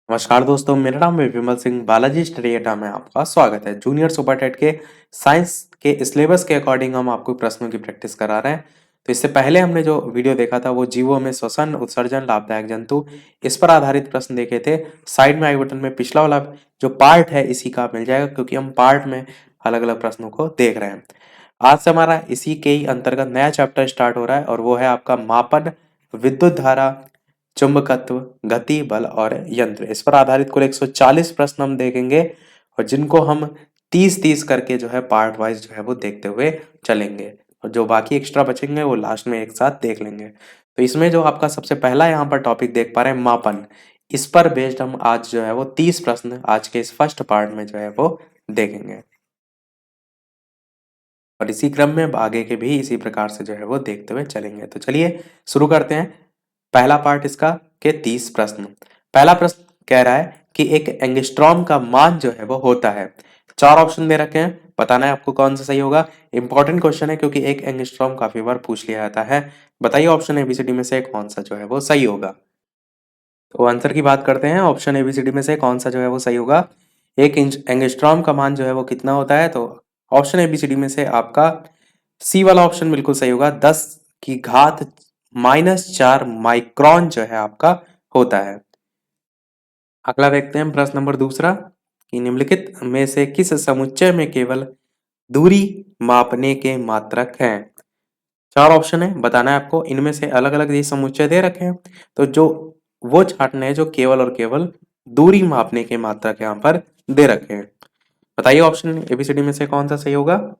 नमस्कार दोस्तों, मेरा नाम है विमल सिंह। बालाजी स्टडी अड्डा में आपका स्वागत है। जूनियर सुपर टेट के साइंस के सिलेबस के अकॉर्डिंग हम आपको प्रश्नों की प्रैक्टिस करा रहे हैं। तो इससे पहले हमने जो वीडियो देखा था वो जीवों में श्वसन उत्सर्जन लाभदायक जंतु, इस पर आधारित प्रश्न देखे थे। साइड में आई बटन में पिछला वाला जो पार्ट है इसी का मिल जाएगा, क्योंकि हम पार्ट में अलग अलग प्रश्नों को देख रहे हैं। आज से हमारा इसी के ही अंतर्गत नया चैप्टर स्टार्ट हो रहा है और वो है आपका मापन, विद्युत धारा, चुंबकत्व, गति, बल और यंत्र। इस पर आधारित कुल 140 प्रश्न हम देखेंगे और जिनको हम 30-30 करके जो है पार्ट वाइज जो है वो देखते हुए चलेंगे, और जो बाकी एक्स्ट्रा बचेंगे वो लास्ट में एक साथ देख लेंगे। तो इसमें जो आपका सबसे पहला यहाँ पर टॉपिक देख पा रहे हैं, मापन, इस पर बेस्ड हम आज जो है वो 30 प्रश्न आज के इस फर्स्ट पार्ट में जो है वो देखेंगे, और इसी क्रम में आगे के भी इसी प्रकार से जो है वो देखते हुए चलेंगे। तो चलिए शुरू करते हैं पहला पार्ट इसका के 30 प्रश्न। पहला प्रश्न कह रहा है कि एक एंगस्ट्रॉम का मान जो है वो होता है। चार ऑप्शन दे रखे हैं, बताना है आपको कौन सा सही होगा। इंपॉर्टेंट क्वेश्चन है क्योंकि एक एंगस्ट्रॉम काफी बार पूछ लिया जाता है। बताइए ऑप्शन एबीसीडी में से कौन सा जो है वो सही होगा। तो आंसर की बात करते हैं, ऑप्शन एबीसीडी में से कौन सा जो है वो सही होगा। एक एंगस्ट्रॉम का मान जो है वो कितना होता है, तो ऑप्शन एबीसीडी में से आपका सी वाला ऑप्शन बिल्कुल सही होगा। 10⁻⁻⁴ माइक्रोन जो है आपका होता है। अगला देखते हैं प्रश्न नंबर दूसरा कि निम्नलिखित में से किस समुच्चय में केवल दूरी मापने के मात्रक हैं। चार ऑप्शन है, बताना है आपको इनमें से अलग अलग ये समुच्चय दे रखे हैं, तो जो वो छांटने हैं जो केवल और केवल दूरी मापने के मात्रक यहाँ पर दे रखे हैं। बताइए ऑप्शन एबीसीडी में से कौन सा सही होगा।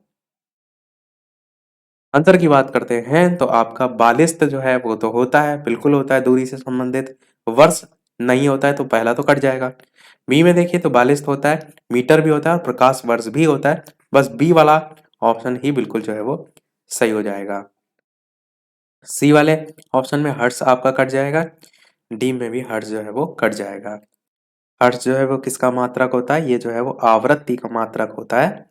आंसर की बात करते हैं तो आपका बालिस्त जो है वो तो होता है, बिल्कुल होता है दूरी से संबंधित। वर्ष नहीं होता है तो पहला तो कट जाएगा। बी में देखिए तो बालिस्त होता है, मीटर भी होता है और प्रकाश वर्ष भी होता है। बस बी वाला ऑप्शन ही बिल्कुल जो है वो सही हो जाएगा। सी वाले ऑप्शन में हर्ट्ज आपका कट जाएगा, डी में भी हर्ट्ज जो है वो कट जाएगा। हर्ट्ज जो है वो किसका मात्रक होता है, ये जो है वो आवृत्ति का मात्रक होता है,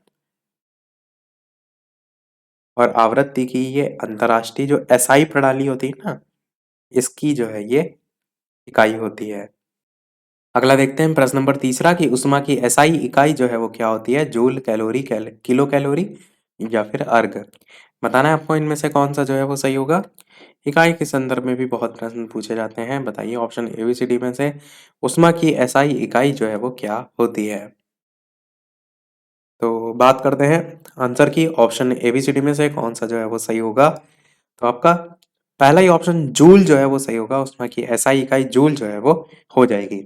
और आवृत्ति की ये अंतरराष्ट्रीय जो एसआई प्रणाली होती है ना, इसकी जो है ये इकाई होती है। अगला देखते हैं प्रश्न नंबर तीसरा कि ऊष्मा की एसआई इकाई जो है वो क्या होती है। जूल, कैलोरी, किलो कैलोरी या फिर अर्ग। बताना है आपको इनमें से कौन सा जो है वो सही होगा। इकाई के संदर्भ में भी बहुत प्रश्न पूछे जाते हैं। बताइए ऑप्शन एबीसीडी में से ऊष्मा की एसआई इकाई जो है वो क्या होती है। तो बात करते हैं आंसर की, ऑप्शन एबीसीडी में से कौन सा जो है वो सही होगा। तो आपका पहला ही ऑप्शन जूल जो है वो सही होगा। उसमें की एसआई इकाई जूल जो है वो हो जाएगी।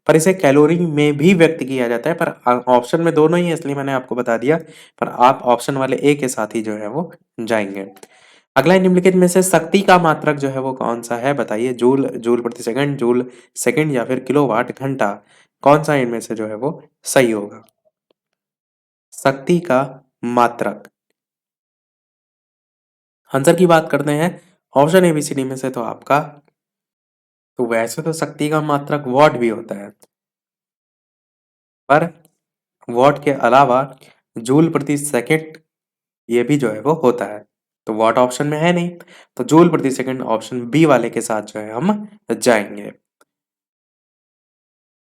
पर इसे कैलोरी में भी व्यक्त किया जाता है, पर ऑप्शन में दोनों ही है इसलिए मैंने आपको बता दिया। पर आप ऑप्शन वाले ए के साथ ही जो है वो जाएंगे। अगला निम्नलिखित में से शक्ति का मात्रक जो है वो कौन सा है। बताइए जूल, जूल प्रति सेकंड, जूल सेकंड या फिर किलोवाट घंटा, कौन सा इनमें से जो है वो सही होगा। शक्ति का मात्रक, आंसर की बात करते हैं ऑप्शन एबीसीडी में से तो आपका, तो वैसे तो शक्ति का मात्रक वॉट भी होता है, पर वॉट के अलावा जूल प्रति सेकंड ये भी जो है वो होता है। तो वॉट ऑप्शन में है नहीं, तो जूल प्रति सेकंड ऑप्शन बी वाले के साथ जो है हम जाएंगे।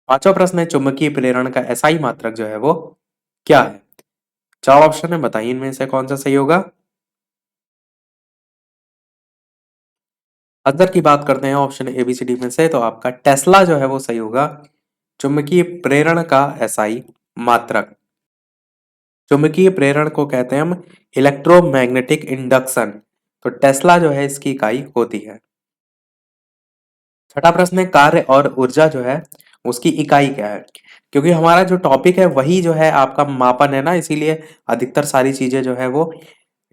पांचवा प्रश्न है चुंबकीय प्रेरण का एसआई मात्रक जो है वो क्या है। चार ऑप्शन है, बताइए इनमें से कौन सा सही होगा। अदर की बात करते हैं ऑप्शन एबीसीडी में से, तो आपका टेस्ला जो है वो सही होगा। चुंबकीय प्रेरण का एसआई मात्रक, चुंबकीय प्रेरण को कहते हैं हम इलेक्ट्रोमैग्नेटिक इंडक्शन, तो टेस्ला जो है इसकी इकाई होती है। छठा प्रश्न है कार्य और ऊर्जा जो है उसकी इकाई क्या है। क्योंकि हमारा जो टॉपिक है वही जो है आपका मापन है ना, इसीलिए अधिकतर सारी चीजें जो है वो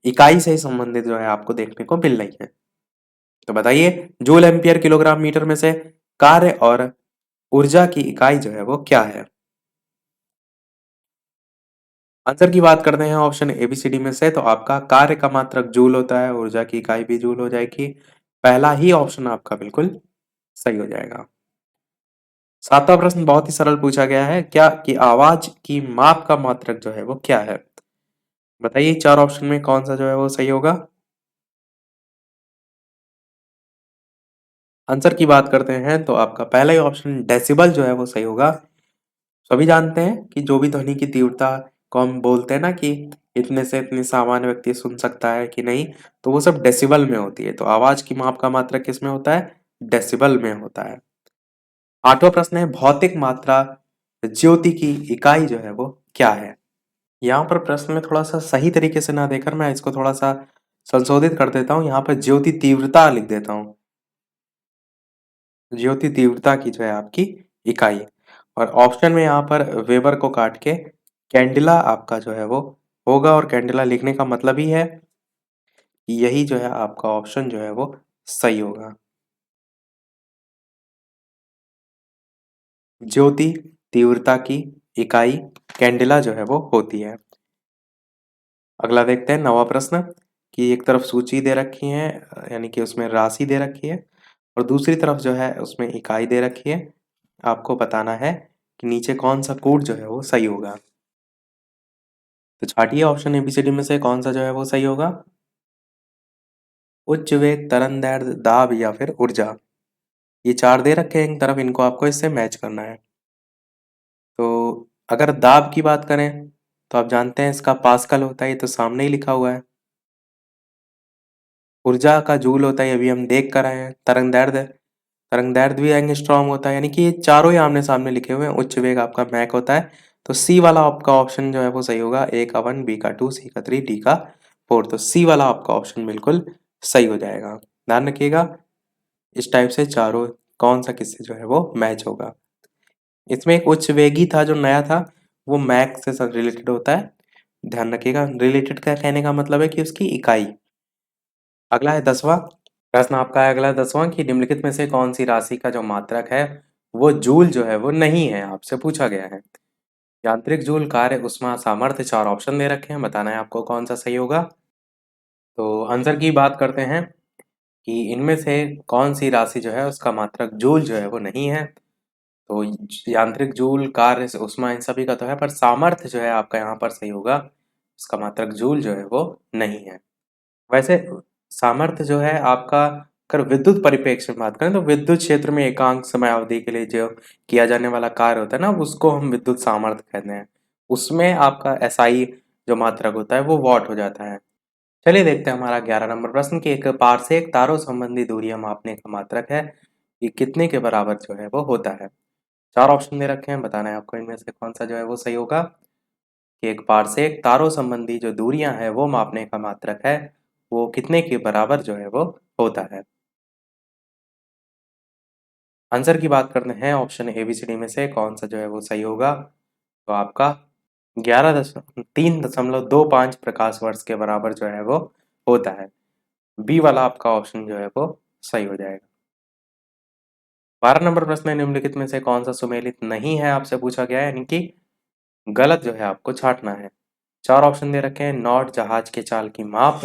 इकाई से ही संबंधित जो है आपको देखने को मिल रही है। तो बताइए जूल, एम्पियर, किलोग्राम, मीटर में से कार्य और ऊर्जा की इकाई जो है वो क्या है। आंसर की बात करते हैं ऑप्शन एबीसीडी में से, तो आपका कार्य का मात्रक जूल होता है, ऊर्जा की इकाई भी जूल हो जाएगी। पहला ही ऑप्शन आपका बिल्कुल सही हो जाएगा। सातवां प्रश्न बहुत ही सरल पूछा गया है, क्या कि आवाज की माप का मात्रक जो है वो क्या है। बताइए चार ऑप्शन में कौन सा जो है वो सही होगा। आंसर की बात करते हैं तो आपका पहला ही ऑप्शन डेसिबल जो है वो सही होगा। सभी जानते हैं कि जो भी ध्वनि की तीव्रता को हम बोलते हैं ना कि इतने से इतने सामान्य व्यक्ति सुन सकता है कि नहीं, तो वो सब डेसिबल में होती है। तो आवाज की माप का मात्रक किस में होता है? डेसिबल में होता है। आठवां प्रश्न है, भौतिक मात्रा ज्योति की इकाई जो है वो क्या है? यहाँ पर प्रश्न में थोड़ा सा सही तरीके से ना देकर मैं इसको थोड़ा सा संशोधित कर देता हूँ। यहाँ पर ज्योति तीव्रता लिख देता हूँ। ज्योति तीव्रता की जो है आपकी इकाई। और ऑप्शन में यहाँ पर वेबर को काट के कैंडिला आपका जो है वो होगा, और कैंडिला लिखने का मतलब ही है कि यही जो है आपका ऑप्शन जो है वो सही होगा। ज्योति तीव्रता की इकाई कैंडिला जो है वो होती है। अगला देखते हैं नवा प्रश्न कि एक तरफ सूची दे रखी है, यानी कि उसमें राशि दे रखी है, और दूसरी तरफ जो है उसमें इकाई दे रखी है। आपको बताना है कि नीचे कौन सा कोड जो है वो सही होगा। तो छाटिए ऑप्शन एबीसीडी में से कौन सा जो है वो सही होगा। उच्च वेग, तरंग दैर्ध्य, दाब या फिर ऊर्जा। ये चार दे रखे हैं एक तरफ, इनको आपको इससे मैच करना है। तो अगर दाब की बात करें तो आप जानते हैं इसका पास्कल होता है, ये तो सामने ही लिखा हुआ है। ऊर्जा का जूल होता है, ये भी हम देख कर आए हैं। तरंग दैर्ध्य भी एंगस्ट्रॉम होता है, यानी कि ये चारों ही आमने सामने लिखे हुए हैं। उच्च वेग आपका मैक होता है। तो सी वाला आपका ऑप्शन जो है वो सही होगा। ए का 1, बी का 2, सी का 3, डी का 4। तो सी वाला आपका ऑप्शन बिल्कुल सही हो जाएगा। ध्यान रखिएगा इस टाइप से चारों कौन सा किससे जो है वो मैच होगा। इसमें एक उच्च वेगी था जो नया था, वो मैक से रिलेटेड होता है। ध्यान रखिएगा, रिलेटेड का कहने का मतलब है कि उसकी इकाई। अगला है 10वां प्रश्न आपका है। अगला 10वां कि निम्नलिखित में से कौन सी राशि का जो मात्रक है वो जूल जो है वो नहीं है, आपसे पूछा गया है। यांत्रिक जूल, कार्य, ऊष्मा, सामर्थ्य, चार ऑप्शन दे रखे हैं, बताना है आपको कौन सा सही होगा। तो आंसर की बात करते हैं कि इनमें से कौन सी राशि जो है उसका मात्रक जूल जो है वो नहीं है। तो यांत्रिक जूल, कार्य, ऊष्मा, इन सभी का तो है, पर सामर्थ्य जो है आपका यहाँ पर सही होगा। उसका मात्रक जूल जो है वो नहीं है। वैसे सामर्थ्य जो है आपका, अगर विद्युत परिप्रेक्ष्य में बात करें तो विद्युत क्षेत्र में एकांक समय अवधि के लिए जो किया जाने वाला कार्य होता है ना, उसको हम विद्युत सामर्थ्य कहते हैं। उसमें आपका एसआई जो मात्रक होता है वो वॉट हो जाता है। चलिए देखते हैं हमारा 11 नंबर प्रश्न की, एक पारसेक तारों संबंधी दूरियां मापने का मात्रक है, ये कितने के बराबर जो है वो होता है। चार ऑप्शन दे रखे हैं, बताना है आपको इनमें से कौन सा जो है वो सही होगा। कि एक पारसेक तारों संबंधी जो दूरियां हैं वो मापने का मात्रक है, वो कितने के बराबर जो है वो होता है। आंसर की बात करते हैं ऑप्शन एबीसीडी में से कौन सा जो है वो सही होगा। तो आपका 3.25 प्रकाश वर्ष के बराबर जो है वो होता है। बी वाला आपका ऑप्शन जो है वो सही हो जाएगा। 12 नंबर प्रश्न है, निम्नलिखित में से कौन सा सुमेलित नहीं है, आपसे पूछा गया है, यानी कि गलत जो है आपको छांटना है। चार ऑप्शन दे रखे हैं, नॉट, जहाज के चाल की माप,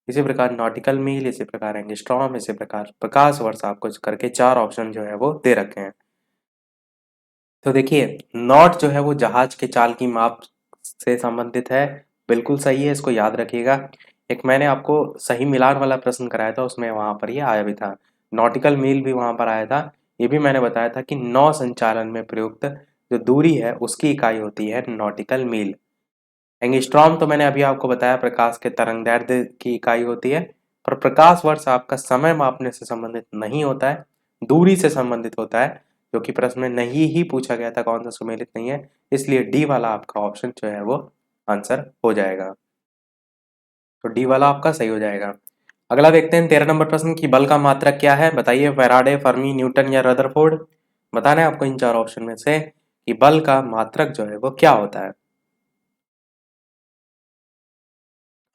इसी प्रकार नॉटिकल मील, इसी प्रकार एंगस्ट्रॉम, इसी प्रकार प्रकाश वर्ष, आपको करके चार ऑप्शन जो है वो दे रखे हैं। तो देखिए नॉट जो है वो जहाज के चाल की माप से संबंधित है, बिल्कुल सही है, इसको याद रखिएगा। एक मैंने आपको सही मिलान वाला प्रश्न कराया था, उसमें वहां पर ये आया भी था। नॉटिकल मील भी वहां पर आया था। ये भी मैंने बताया था कि नौ संचालन में प्रयुक्त जो दूरी है उसकी इकाई होती है नॉटिकल मील। एंगस्ट्रॉम तो मैंने अभी आपको बताया प्रकाश के तरंगदैर्ध्य की इकाई होती है। पर प्रकाश वर्ष आपका समय मापने से संबंधित नहीं होता है, दूरी से संबंधित होता है, जो कि प्रश्न में नहीं ही पूछा गया था कौन सा सुमेलित नहीं है। इसलिए डी वाला आपका ऑप्शन जो है वो आंसर हो जाएगा। तो डी वाला आपका सही हो जाएगा। अगला देखते हैं 13 नंबर प्रश्न की, बल का मात्रक क्या है, बताइए। फैराडे, फर्मी, न्यूटन या रदरफोर्ड। बताना है आपको इन चार ऑप्शन में से कि बल का मात्रक जो है वो क्या होता है।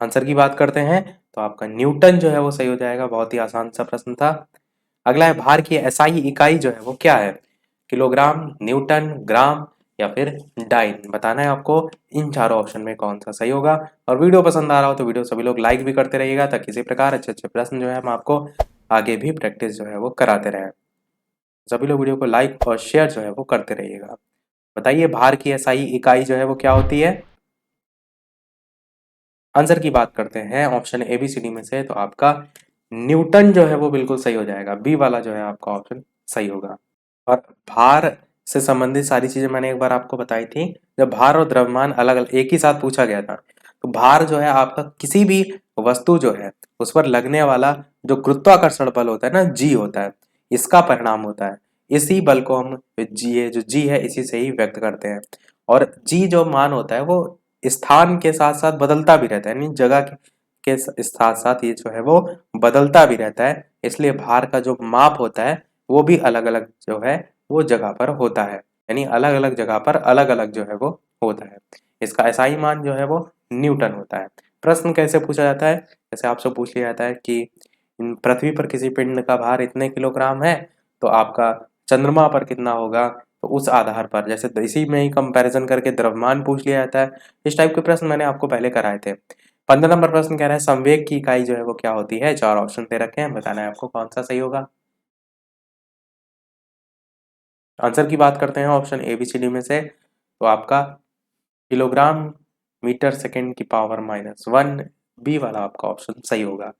आंसर की बात करते हैं तो आपका न्यूटन जो है वो सही हो जाएगा। बहुत ही आसान सा प्रश्न था। अगला है, भार की एसआई इकाई जो है वो क्या है। किलोग्राम, न्यूटन, ग्राम या फिर डाइन। बताना है आपको इन चारों ऑप्शन में कौन सा सही होगा। और वीडियो पसंद आ रहा हो तो वीडियो सभी लोग लाइक भी करते रहिएगा, ताकि इसी प्रकार अच्छे अच्छे प्रश्न जो है हम आपको आगे भी प्रैक्टिस जो है वो कराते रहें। सभी लोग वीडियो को लाइक और शेयर जो है वो करते रहिएगा। बताइए भार की एसआई इकाई जो है वो क्या होती है। आंसर की बात करते हैं ऑप्शन एबीसीडी में से, तो आपका न्यूटन जो है वो बिल्कुल सही हो जाएगा, बी वाला जो है आपका ऑप्शन सही होगा। और भार से संबंधित सारी चीजें मैंने एक बार आपको बताई थी, जब भार और द्रव्यमान अलग अलग एक ही साथ पूछा गया था। तो भार जो है आपका किसी भी वस्तु जो है उस पर लगने वाला जो गुरुत्वाकर्षण बल होता है ना, जी होता है, इसका परिणाम होता है। इसी बल को हम जी है, जो जी है इसी से ही व्यक्त करते हैं। और जी जो मान होता है वो स्थान के साथ साथ बदलता भी रहता है, यानी जगह के साथ साथ ये जो है वो बदलता भी रहता है। इसलिए भार का जो माप होता है वो भी अलग अलग जो है वो जगह पर होता है, यानी अलग अलग जगह पर अलग अलग जो है वो होता है। इसका एसआई मान जो है वो न्यूटन होता है। प्रश्न कैसे पूछा जाता है, जैसे आपसे पूछ लिया जाता है कि पृथ्वी पर किसी पिंड का भार इतने किलोग्राम है, तो आपका चंद्रमा पर कितना होगा, तो उस आधार पर जैसे इसी में ही कंपैरिजन करके द्रव्यमान पूछ लिया जाता है। इस टाइप के प्रश्न मैंने आपको पहले कराए थे। 15 नंबर प्रश्न कह रहा है संवेग की इकाई जो है वो क्या होती है, चार ऑप्शन दे रखे हैं, बताना है आपको कौन सा सही होगा। आंसर की बात करते हैं option A B C D में से, तो आपका किलोग्राम मीटर सेकेंड की पावर -1, बी वाला आपका ऑप्शन सही होगा।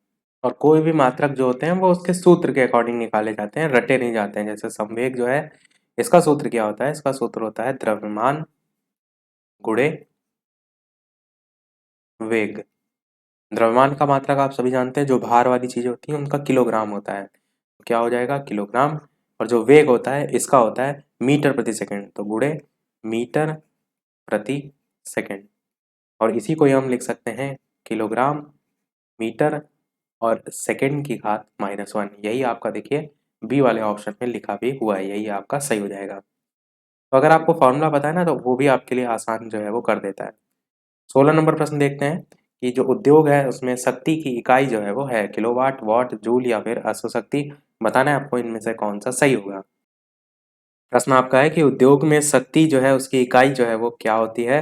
और कोई भी मात्रक जो होते हैं वो उसके सूत्र के अकॉर्डिंग निकाले जाते हैं, रटे नहीं जाते हैं। जैसे संवेग जो है इसका सूत्र क्या होता है, इसका सूत्र होता है द्रव्यमान गुणे वेग। द्रव्यमान का मात्रक आप सभी जानते हैं, जो भार वाली चीजें होती हैं उनका किलोग्राम होता है, तो क्या हो जाएगा किलोग्राम। और जो वेग होता है इसका होता है मीटर प्रति सेकंड, तो गुणे मीटर प्रति सेकंड। और इसी को ही हम लिख सकते हैं किलोग्राम मीटर और सेकंड की घात -1। यही आपका देखिए बी वाले ऑप्शन में लिखा भी हुआ है, यही आपका सही हो जाएगा। तो अगर आपको फॉर्मूला पता है ना तो वो भी आपके लिए आसान जो है वो कर देता है। 16 नंबर प्रश्न देखते हैं कि जो उद्योग है उसमें शक्ति की इकाई जो है वो है किलोवाट, वॉट, जूल या फिर अश्वशक्ति। बताना है आपको इनमें से कौन सा सही होगा। प्रश्न आपका है कि उद्योग में शक्ति जो है उसकी इकाई जो है वो क्या होती है,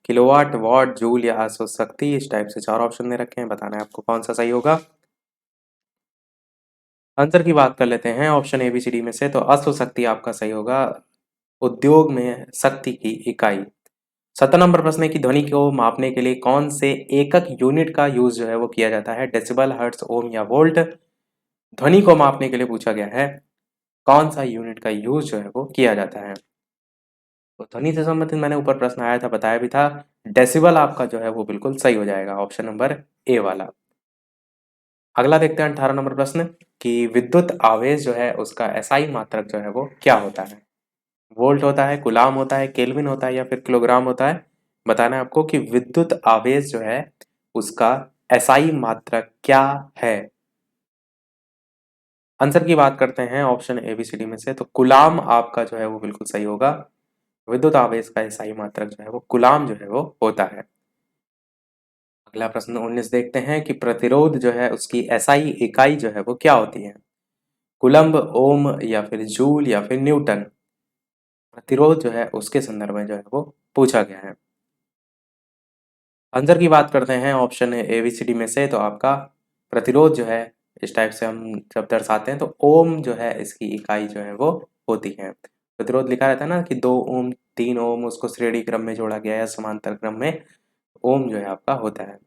किलोवाट, वॉट, जूल या अश्वशक्ति। इस टाइप से चार ऑप्शन दे रखे हैं, बताना है आपको कौन सा सही होगा। आंसर की बात कर लेते हैं option A B C D में से, तो अश्वशक्ति आपका सही होगा, उद्योग में शक्ति की इकाई। 17 नंबर प्रश्न है कि ध्वनि को मापने के लिए कौन से एकक यूनिट का यूज जो है वो किया जाता है, डेसिबल, हर्ट्ज, ओम या वोल्ट। ध्वनि को मापने के लिए पूछा गया है कौन सा यूनिट का यूज जो है वो किया जाता है। तो ध्वनि से संबंधित मैंने ऊपर प्रश्न आया था, बताया भी था, डेसिबल आपका जो है वो बिल्कुल सही हो जाएगा, ऑप्शन नंबर ए वाला। अगला देखते हैं 18 नंबर प्रश्न कि विद्युत आवेश जो है उसका एसआई मात्रक जो है वो क्या होता है। वोल्ट होता है, कूलाम होता है, केल्विन होता है या फिर किलोग्राम होता है। बताना है आपको कि विद्युत आवेश जो है उसका एसआई मात्रक क्या है। आंसर की बात करते हैं option A B C D में से, तो कूलाम आपका जो है वो बिल्कुल सही होगा। विद्युत आवेश का एसआई मात्रक जो है वो कूलाम जो है वो होता है। अगला प्रश्न 19 देखते हैं कि प्रतिरोध जो है उसकी एसआई इकाई जो है वो क्या होती है, कूलम्ब, ओम या फिर जूल या फिर न्यूटन। प्रतिरोध जो है उसके संदर्भ में जो है वो पूछा गया है। आंसर की बात करते हैं option A B C D में से, तो आपका प्रतिरोध जो है इस टाइप से हम जब दर्शाते हैं तो ओम जो है इसकी इकाई जो है वो होती है। प्रतिरोध लिखा रहता है ना कि 2 ओम, 3 ओम, उसको श्रेणी क्रम में जोड़ा गया है समांतर क्रम में, ओम जो है आपका होता है।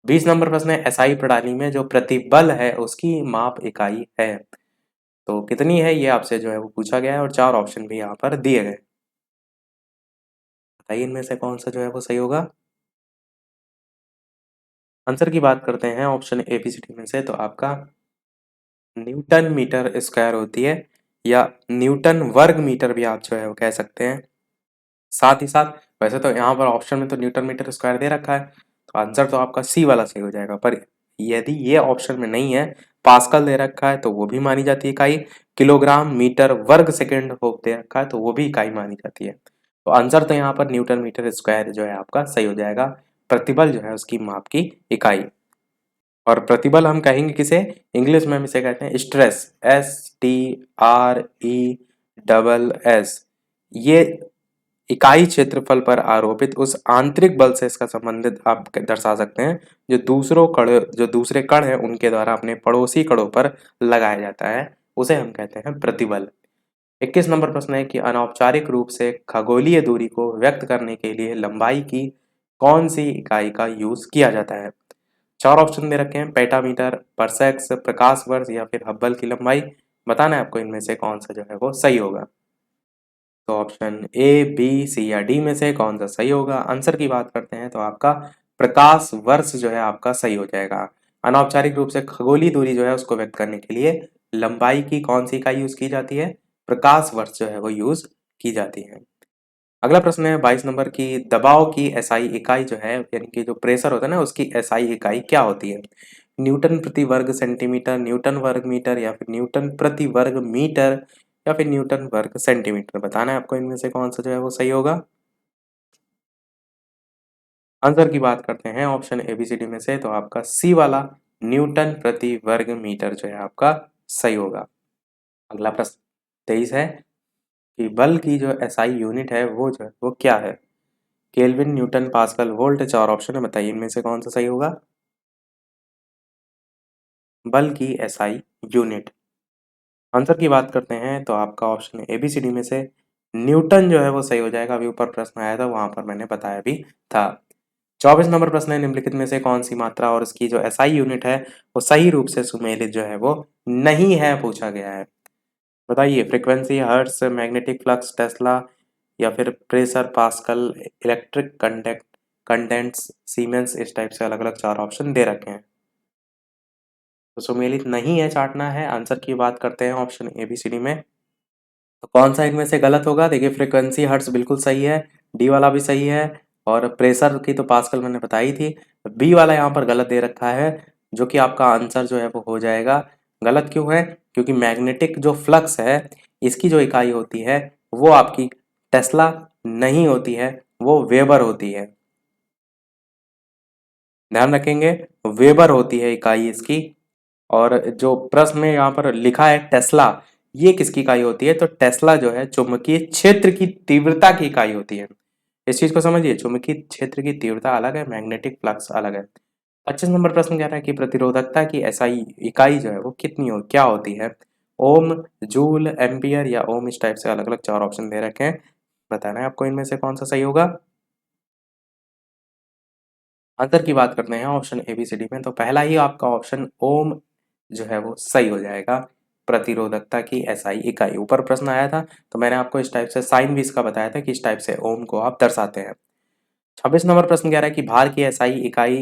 20 नंबर प्रश्न है एसआई प्रणाली में जो प्रतिबल है उसकी माप इकाई है, तो कितनी है ये आपसे जो है वो पूछा गया है और चार ऑप्शन भी यहाँ पर दिए गए। बताइए इनमें से कौन सा जो है वो सही होगा। आंसर की बात करते हैं option A B C D में से, तो आपका न्यूटन मीटर स्क्वायर होती है, या न्यूटन वर्ग मीटर भी आप जो है वो कह सकते हैं। साथ ही साथ वैसे तो यहाँ पर ऑप्शन में तो न्यूटन मीटर स्क्वायर दे रखा है, तो आंसर तो आपका सी वाला सही हो जाएगा। पर यदि ये ऑप्शन में नहीं है, पास्कल दे रखा है तो वो भी मानी जाती है इकाई, किलोग्राम, मीटर, वर्ग सेकेंड हो दे रखा है तो वो भी इकाई मानी जाती है। तो आंसर तो यहाँ पर न्यूटन मीटर स्क्वायर जो है आपका सही हो जाएगा, प्रतिबल जो है उसकी माप की इकाई। और प्रतिबल हम कहेंगे किसे, इंग्लिश में हम इसे कहते हैं स्ट्रेस, STRESS। ये इकाई क्षेत्रफल पर आरोपित उस आंतरिक बल से इसका संबंधित आप दर्शा सकते हैं, जो दूसरे कण है उनके द्वारा अपने पड़ोसी कणों पर लगाया जाता है, उसे हम कहते हैं प्रतिबल। 21 नंबर प्रश्न है कि अनौपचारिक रूप से खगोलीय दूरी को व्यक्त करने के लिए लंबाई की कौन सी इकाई का यूज किया जाता है। चार ऑप्शन दे रखे हैं, पेटामीटर, परसेक्स, प्रकाश वर्ष या फिर हब्बल की लंबाई। बताना है आपको इनमें से कौन सा जो है वो सही होगा। तो ऑप्शन ए, बी, सी या डी में से कौन सा सही होगा। आंसर की बात करते हैं तो आपका प्रकाश वर्ष जो है आपका सही हो जाएगा। अनौपचारिक रूप से खगोलीय दूरी जो है उसको व्यक्त करने के लिए लंबाई की कौन सी इकाई यूज की जाती है, प्रकाश वर्ष जो है वो यूज की जाती है। अगला प्रश्न है 22 नंबर की, दबाव की एसआई इकाई जो है यानी कि जो प्रेशर होता है ना उसकी एसआई इकाई क्या होती है। न्यूटन प्रति वर्ग सेंटीमीटर, न्यूटन वर्ग मीटर या फिर न्यूटन प्रति वर्ग मीटर या फिर न्यूटन वर्ग सेंटीमीटर। बताना है आपको इनमें से कौन सा जो है वो सही होगा। आंसर की बात करते हैं ऑप्शन एबीसीडी में से तो आपका सी वाला न्यूटन प्रति वर्ग मीटर जो है आपका सही होगा। अगला प्रश्न 23 है कि बल की जो एसआई यूनिट है वो जो है वो क्या है। Kelvin, Newton, pascal, volt. चार ऑप्शन है, बताइए इनमें से कौन सा सही होगा। बल की एसआई यूनिट। आंसर की बात करते हैं तो आपका ऑप्शन एबीसीडी में से न्यूटन जो है वो सही हो जाएगा। अभी ऊपर प्रश्न आया था वहां पर मैंने बताया भी था। 24 नंबर प्रश्न है, निम्नलिखित में से कौन सी मात्रा और इसकी जो एसआई यूनिट है वो सही रूप से सुमेलित जो है वो नहीं है, पूछा गया है। बताइए, frequency, hertz, magnetic flux, Tesla या फिर pressure, pascal, electric condense, siemens. इस टाइप से अलग अलग चार ऑप्शन दे रखे हैं। तो सुमेलित नहीं है, चाटना है। आंसर की बात करते हैं ऑप्शन एबीसीडी में तो कौन सा इनमें से गलत होगा। देखिए, फ्रीक्वेंसी हर्ट्ज बिल्कुल सही है, डी वाला भी सही है और प्रेशर की तो पास्कल मैंने बताई थी। बी वाला यहाँ पर गलत दे रखा है, जो कि आपका आंसर जो है वो हो जाएगा। गलत क्यों है, क्योंकि मैग्नेटिक जो फ्लक्स है इसकी जो इकाई होती है वो आपकी टेस्ला नहीं होती है, वो वेबर होती है। ध्यान रखेंगे, वेबर होती है इकाई इसकी। और जो प्रश्न में यहाँ पर लिखा है टेस्ला, ये किसकी इकाई होती है, तो टेस्ला जो है चुंबकीय क्षेत्र की तीव्रता की इकाई होती है। इस चीज को समझिए, चुंबकीय क्षेत्र की तीव्रता अलग है, मैग्नेटिक फ्लक्स अलग है। 25 नंबर प्रश्न कह रहा है कि प्रतिरोधकता की एसआई इकाई जो है वो कितनी हो क्या होती है। ओम, जूल, एम्पियर या ओम। इस टाइप से अलग अलग चार ऑप्शन दे रखे हैं। बताना है आपको इनमें से कौन सा सही होगा। आंसर की बात करते हैं ऑप्शन एबीसीडी में तो पहला ही आपका ऑप्शन ओम जो है वो सही हो जाएगा। प्रतिरोधकता की एसआई इकाई, ऊपर प्रश्न आया था तो मैंने आपको इस टाइप से साइन भी इसका बताया था कि इस टाइप से ओम को आप दर्शाते हैं। 26 नंबर प्रश्न कह रहा है कि भार की एसआई इकाई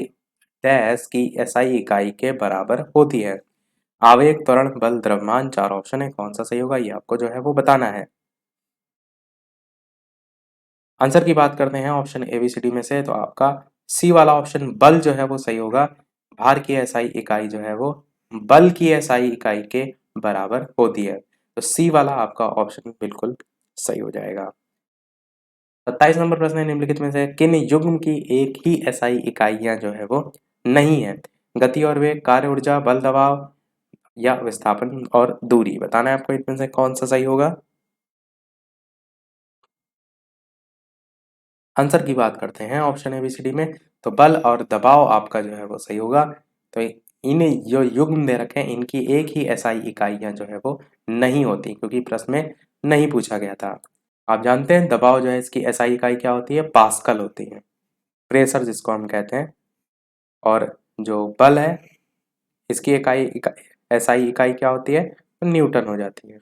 डैश की एसआई इकाई के बराबर होती है। आवेग, त्वरण, बल, द्रव्यमान। चार ऑप्शन है, कौन सा सही होगा ये आपको जो है वो बताना है। आंसर की बात करते हैं ऑप्शन एबीसीडी में से तो आपका सी वाला ऑप्शन बल जो है वो सही होगा। भार की एसआई इकाई जो है वो बल की एसआई इकाई के बराबर होती है। तो सी वाला आपका ऑप्शन बिल्कुल सही हो जाएगा। 27 नंबर प्रश्न है, निम्नलिखित में से किन युग्म की एक ही एसआई इकाइयां जो है वो नहीं है। गति और वेग, कार्य ऊर्जा, बल दबाव या विस्थापन और दूरी। बताना है आपको इनमें से कौन सा सही होगा। आंसर की बात करते हैं ऑप्शन एबीसीडी में तो बल और दबाव आपका जो है वो सही होगा। तो इन जो युग्म दे रखे हैं इनकी एक ही एसआई इकाइयां जो है वो नहीं होती, क्योंकि प्रश्न में नहीं पूछा गया था। आप जानते हैं दबाव जो है इसकी एसआई इकाई क्या होती है, पास्कल होती है, प्रेशर जिसको हम कहते हैं। और जो बल है इसकी एसआई इकाई क्या होती है, तो न्यूटन हो जाती है।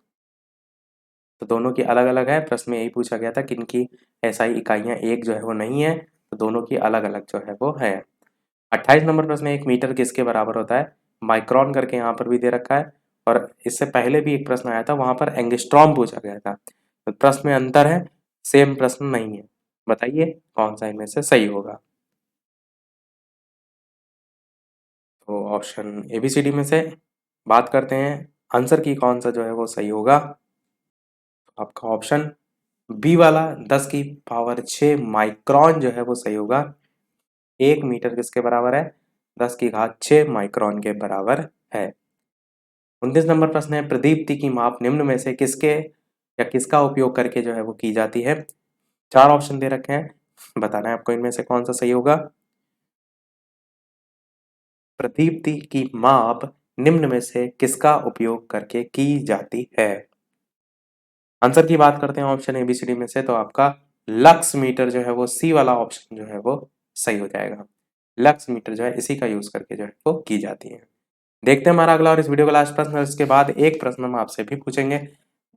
तो दोनों की अलग अलग है, प्रश्न में यही पूछा गया था कि इनकी एसआई इकाइयां एक जो है वो नहीं है, तो दोनों की अलग अलग जो है वो है। 28 नंबर प्रश्न, एक मीटर किसके बराबर होता है। माइक्रोन करके यहाँ पर भी दे रखा है और इससे पहले भी एक प्रश्न आया था वहां पर एंगस्ट्रॉम पूछा गया था। तो प्रश्न में अंतर है, सेम प्रश्न नहीं है। बताइए कौन सा इनमें से सही होगा। तो ऑप्शन एबीसीडी में से बात करते हैं आंसर की कौन सा जो है वो सही होगा। तो आपका ऑप्शन बी वाला 10 की पावर 6 माइक्रोन जो है वो सही होगा। एक मीटर किसके बराबर है, 10 की घात 6 माइक्रोन के बराबर है। 29 नंबर प्रश्न है, प्रदीप्ति की माप निम्न में से किसके या किसका उपयोग करके जो है वो की जाती है। चार ऑप्शन दे रखे हैं, बताना है आपको इनमें से कौन सा सही होगा। प्रदीप्ति की माप निम्न में से किसका उपयोग करके की जाती है। आंसर की बात करते हैं ऑप्शन एबीसीडी में से तो आपका लक्स मीटर जो है वो सी वाला ऑप्शन जो है वो सही हो जाएगा। लक्स मीटर जो है इसी का यूज़ करके जो है वो की जाती है। देखते हैं हमारा अगला और इस वीडियो का लास्ट प्रश्न, और इसके बाद एक प्रश्न हम आपसे भी पूछेंगे।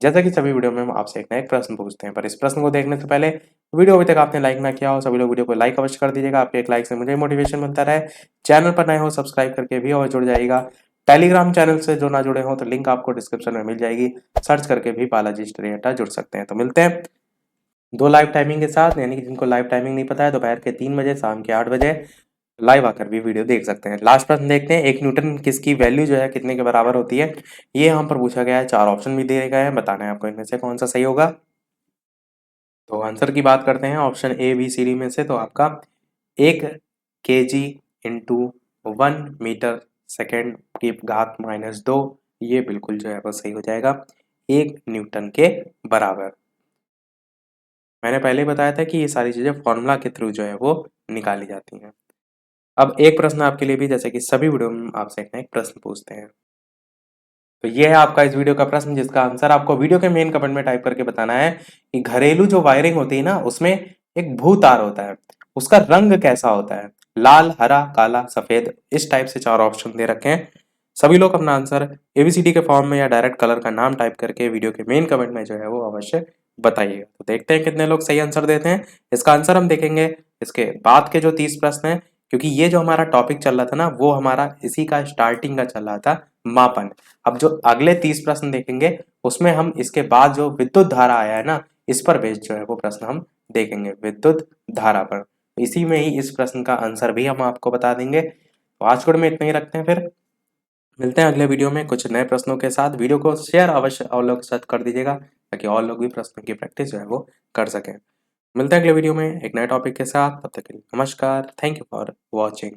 जैसा कि सभी वीडियो में हम आपसे एक ना एक प्रश्न पूछते हैं, पर इस प्रश्न को देखने से पहले वीडियो अभी तक आपने लाइक ना किया हो, सभी लोग वीडियो को लाइक अवश्य कर दीजिएगा। आपके एक लाइक से मुझे मोटिवेशन मिलता रहे। चैनल पर नए हो सब्सक्राइब करके भी और जुड़ जाइएगा। टेलीग्राम चैनल से जो ना जुड़े हो तो लिंक आपको डिस्क्रिप्शन में मिल जाएगी, सर्च करके भी बालाजी स्टडी अड्डा जुड़ सकते हैं। तो मिलते हैं 2 लाइव टाइमिंग के साथ, यानी कि जिनको लाइव टाइमिंग नहीं पता है, दोपहर के 3 बजे, शाम के 8 बजे लाइव आकर भी वीडियो देख सकते हैं। लास्ट प्रश्न देखते हैं, 1 न्यूटन किसकी वैल्यू जो है कितने के बराबर होती है? ये यहाँ पर पूछा गया है, 4 ऑप्शन भी दिए गए हैं, बताना है आपको इनमें से कौन सा सही होगा। तो आंसर की बात करते हैं option A, B, C, D में से, तो आपका 1 केजी इंटू 1 मीटर सेकेंड की घात -2, ये बिल्कुल जो है वो सही हो जाएगा, 1 न्यूटन के बराबर। मैंने पहले ही बताया था कि ये सारी चीज़ें फॉर्मूला के थ्रू जो है वो निकाली जाती हैं। अब एक प्रश्न आपके लिए भी, जैसे कि सभी वीडियो में आपसे एक ना एक प्रश्न पूछते हैं। तो ये है आपका इस वीडियो का प्रश्न, जिसका आंसर आपको वीडियो के मेन कमेंट में टाइप करके बताना है कि घरेलू जो वायरिंग होती है ना, उसमें एक भू तार होता है, उसका रंग कैसा होता है? लाल, हरा, काला, सफेद, इस टाइप से 4 ऑप्शन दे रखे हैं। सभी लोग अपना आंसर एबीसीडी के फॉर्म में या डायरेक्ट कलर का नाम टाइप करके वीडियो के मेन कमेंट में जो है वो अवश्य बताइएगा। तो देखते हैं कितने लोग सही आंसर देते हैं। इसका आंसर हम देखेंगे इसके बाद के जो 30 प्रश्न हैं, क्योंकि ये जो हमारा टॉपिक चल रहा था ना, वो हमारा इसी का स्टार्टिंग का चल रहा था, मापन। अब जो अगले 30 प्रश्न देखेंगे, उसमें हम इसके बाद जो विद्युत धारा आया है ना, इस पर बेस्ड जो है वो प्रश्न हम देखेंगे, विद्युत धारा पर। इसी में ही इस प्रश्न का आंसर भी हम आपको बता देंगे। तो आज को में इतना ही रखते हैं, फिर मिलते हैं अगले वीडियो में कुछ नए प्रश्नों के साथ। वीडियो को शेयर अवश्य और लोग के साथ कर दीजिएगा, ताकि और लोग भी प्रश्नों की प्रैक्टिस जो है वो कर सकें। मिलते हैं अगले वीडियो में एक नए टॉपिक के साथ, तब तक के लिए नमस्कार। Thank you for watching.